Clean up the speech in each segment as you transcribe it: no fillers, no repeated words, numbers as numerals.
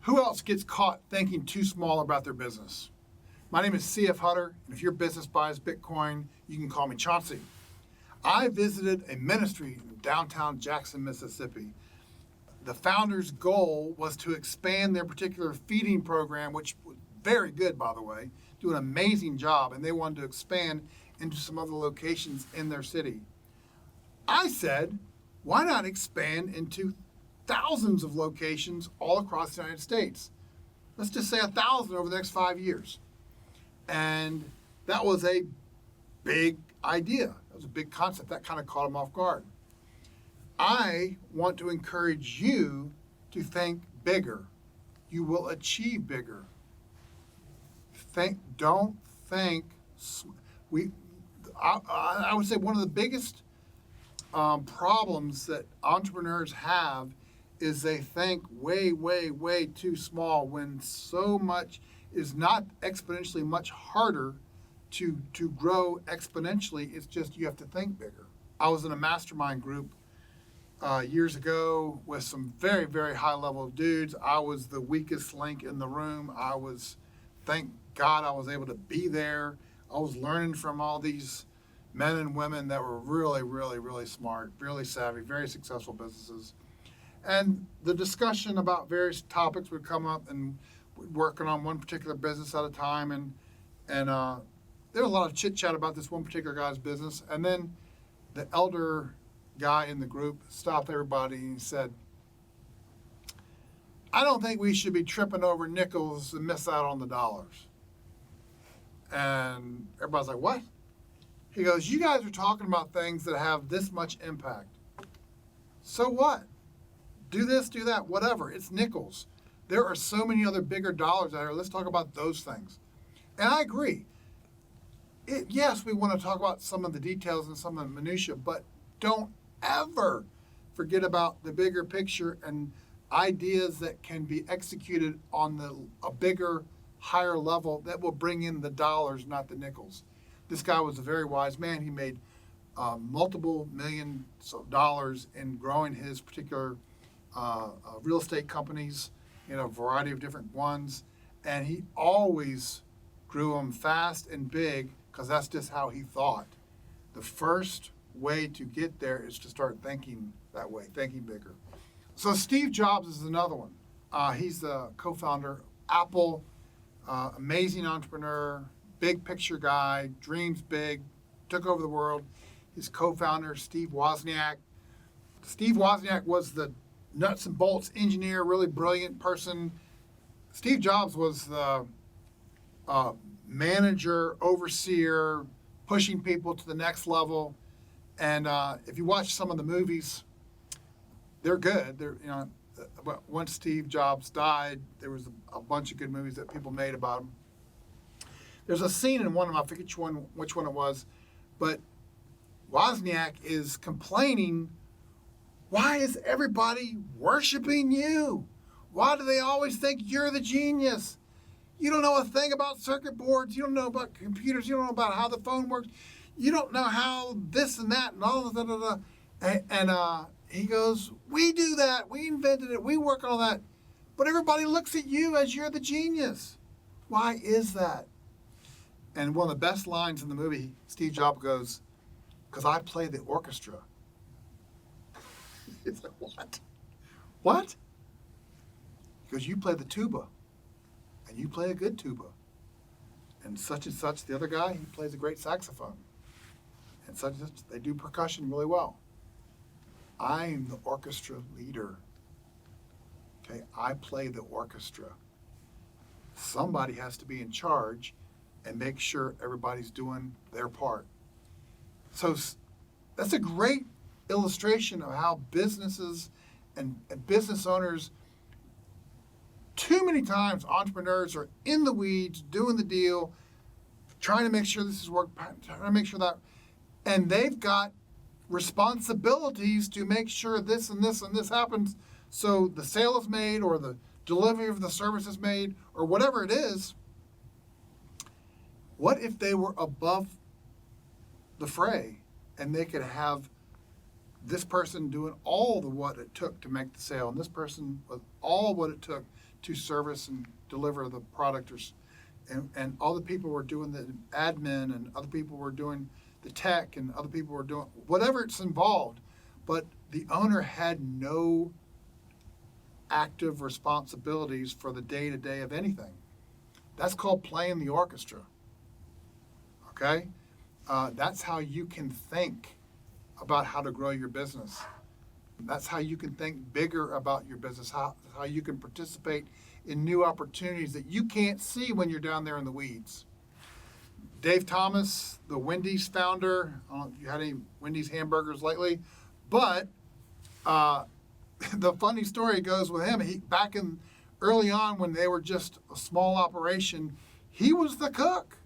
Who else gets caught thinking too small about their business? My name is C.F. Hutter, and if your business buys Bitcoin, you can call me Chauncey. I visited a ministry in downtown Jackson, Mississippi. The founder's goal was to expand their particular feeding program, which was very good, by the way, do an amazing job, and they wanted to expand into some other locations in their city. I said, why not expand into thousands of locations all across the United States? Let's just say 1,000 over the next 5 years. And that was a big idea. That was a big concept. That kind of caught them off guard. I want to encourage you to think bigger. You will achieve bigger. Don't think. I would say one of the biggest problems that entrepreneurs have is they think way, way, way too small when so much is not exponentially much harder to grow exponentially. It's just you have to think bigger. I was in a mastermind group years ago with some very, very high level dudes. I was the weakest link in the room. Thank God I was able to be there. I was learning from all these men and women that were really, really, really smart, really savvy, very successful businesses. And the discussion about various topics would come up, and we're working on one particular business at a time. And there was a lot of chit chat about this one particular guy's business. And then the elder guy in the group stopped everybody and he said, I don't think we should be tripping over nickels and miss out on the dollars. And everybody's like, what? He goes, you guys are talking about things that have this much impact. So what? Do this, do that, whatever. It's nickels. There are so many other bigger dollars out here. Let's talk about those things. And I agree. Yes, we want to talk about some of the details and some of the minutia, but don't ever forget about the bigger picture and ideas that can be executed on a bigger, higher level that will bring in the dollars, not the nickels. This guy was a very wise man. He made multiple millions of dollars in growing his particular real estate companies, a variety of different ones. And he always grew them fast and big because that's just how he thought. The first way to get there is to start thinking that way, thinking bigger. So Steve Jobs is another one. He's the co-founder of Apple, amazing entrepreneur, big picture guy, dreams big, took over the world. His co-founder, Steve Wozniak. Steve Wozniak was the nuts and bolts engineer, really brilliant person. Steve Jobs was the manager, overseer, pushing people to the next level. And if you watch some of the movies, they're good. Once Steve Jobs died, there was a bunch of good movies that people made about him. There's a scene in one of them, I forget which one it was, but Wozniak is complaining, why is everybody worshiping you? Why do they always think you're the genius? You don't know a thing about circuit boards. You don't know about computers. You don't know about how the phone works. You don't know how this and that and all of that. And he goes, we do that. We invented it. We work on all that. But everybody looks at you as you're the genius. Why is that? And one of the best lines in the movie, Steve Jobs goes, because I play the orchestra. It's like, what? What? He goes, you play the tuba, and you play a good tuba. And such, the other guy, he plays a great saxophone. And such, they do percussion really well. I'm the orchestra leader. Okay, I play the orchestra. Somebody has to be in charge and make sure everybody's doing their part. So that's a great illustration of how businesses and business owners, too many times entrepreneurs are in the weeds, doing the deal, trying to make sure this is work, trying to make sure that, and they've got responsibilities to make sure this and this and this happens so the sale is made or the delivery of the service is made or whatever it is. What if they were above the fray and they could have this person doing all the what it took to make the sale and this person with all what it took to service and deliver the product, and all the people were doing the admin, and other people were doing the tech, and other people were doing whatever it's involved, but the owner had no active responsibilities for the day-to-day of anything. That's called playing the orchestra. Okay? That's how you can think about how to grow your business. That's how you can think bigger about your business, how you can participate in new opportunities that you can't see when you're down there in the weeds. Dave Thomas, the Wendy's founder, I don't know if you had any Wendy's hamburgers lately, but the funny story goes with him. Back in early on when they were just a small operation, he was the cook.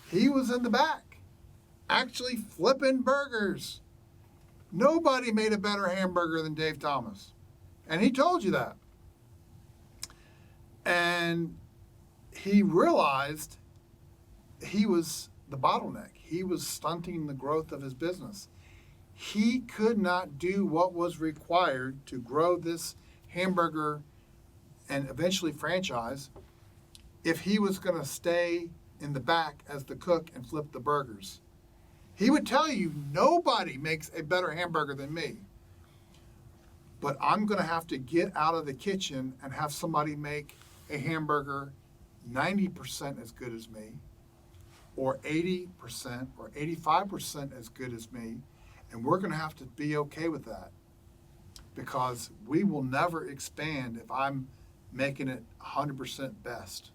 He was in the back, actually flipping burgers. Nobody made a better hamburger than Dave Thomas. And he told you that. And he realized he was the bottleneck. He was stunting the growth of his business. He could not do what was required to grow this hamburger and eventually franchise if he was going to stay in the back as the cook and flip the burgers. He would tell you, nobody makes a better hamburger than me. But I'm going to have to get out of the kitchen and have somebody make a hamburger 90% as good as me, or 80% or 85% as good as me. And we're going to have to be okay with that, because we will never expand if I'm making it 100% best.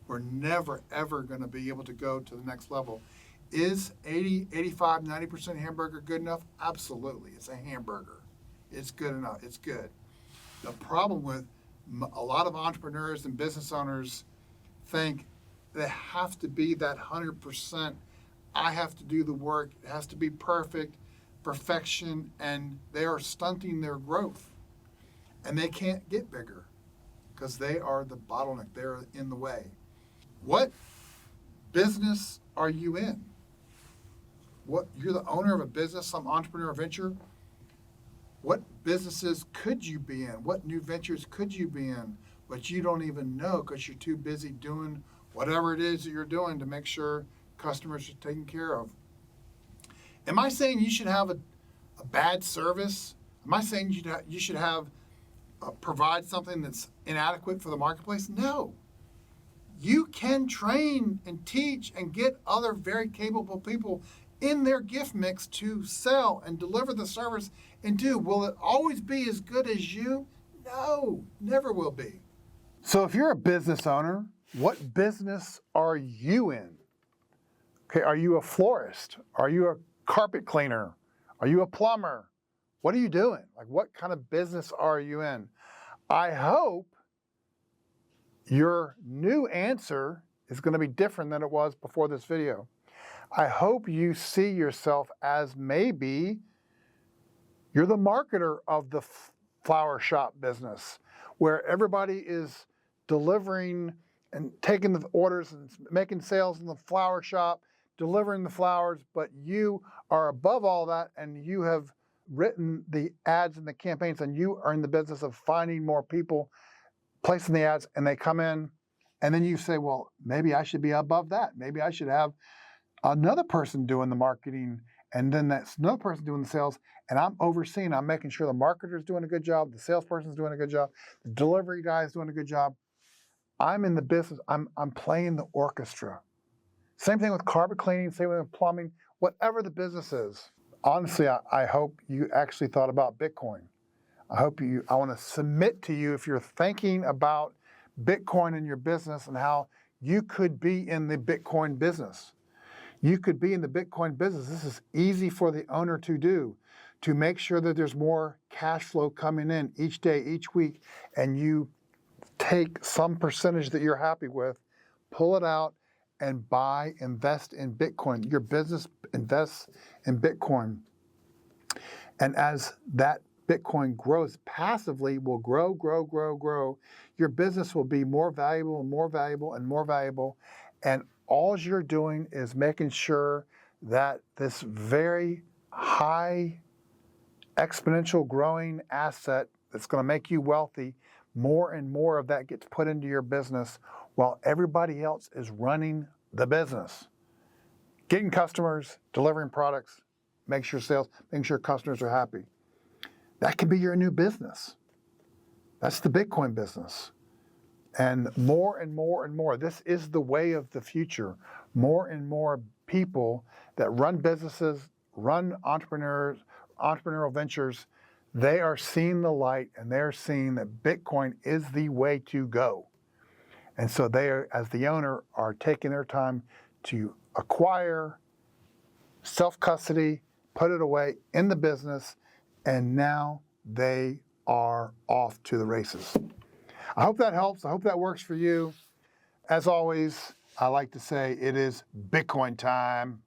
We're never, ever going to be able to go to the next level. Is 80, 85, 90% hamburger good enough? Absolutely. It's a hamburger. It's good enough. It's good. The problem with a lot of entrepreneurs and business owners think they have to be that 100%. I have to do the work. It has to be perfect, perfection, and they are stunting their growth. And they can't get bigger because they are the bottleneck. They're in the way. What business are you in? You're the owner of a business, some entrepreneur venture. What businesses could you be in? What new ventures could you be in? But you don't even know because you're too busy doing whatever it is that you're doing to make sure customers are taken care of. Am I saying you should have a bad service? Am I saying you should have provide something that's inadequate for the marketplace? No. You can train and teach and get other very capable people in their gift mix to sell and deliver the service and do. Will it always be as good as you? No, never will be. So if you're a business owner, what business are you in? Okay, are you a florist? Are you a carpet cleaner? Are you a plumber? What are you doing? Like, what kind of business are you in? I hope your new answer is going to be different than it was before this video. I hope you see yourself as maybe you're the marketer of the flower shop business, where everybody is delivering and taking the orders and making sales in the flower shop, delivering the flowers, but you are above all that, and you have written the ads and the campaigns, and you are in the business of finding more people, placing the ads, and they come in, and then you say, well, maybe I should be above that. Maybe I should have another person doing the marketing, and then that's another person doing the sales, and I'm overseeing, I'm making sure the marketer's doing a good job, the salesperson's doing a good job, the delivery guy's doing a good job. I'm in the business, I'm playing the orchestra. Same thing with carpet cleaning, same with plumbing, whatever the business is. Honestly, I hope you actually thought about Bitcoin. I want to submit to you, if you're thinking about Bitcoin in your business and how you could be in the Bitcoin business. You could be in the Bitcoin business. This is easy for the owner to do, to make sure that there's more cash flow coming in each day, each week, and you take some percentage that you're happy with, pull it out, and invest in Bitcoin. Your business invests in Bitcoin. And as that Bitcoin grows passively, will grow. Your business will be more valuable and more valuable and more valuable. And all you're doing is making sure that this very high exponential growing asset that's going to make you wealthy more and more of that gets put into your business while everybody else is running the business. Getting customers, delivering products, making sure sales, making sure customers are happy. That can be your new business. That's the Bitcoin business. And more and more and more, this is the way of the future. More and more people that run businesses, run entrepreneurial ventures, they are seeing the light and they're seeing that Bitcoin is the way to go. And so they, as the owner, are taking their time to acquire, self-custody, put it away in the business, and now they are off to the races. I hope that helps. I hope that works for you. As always, I like to say it is Bitcoin time.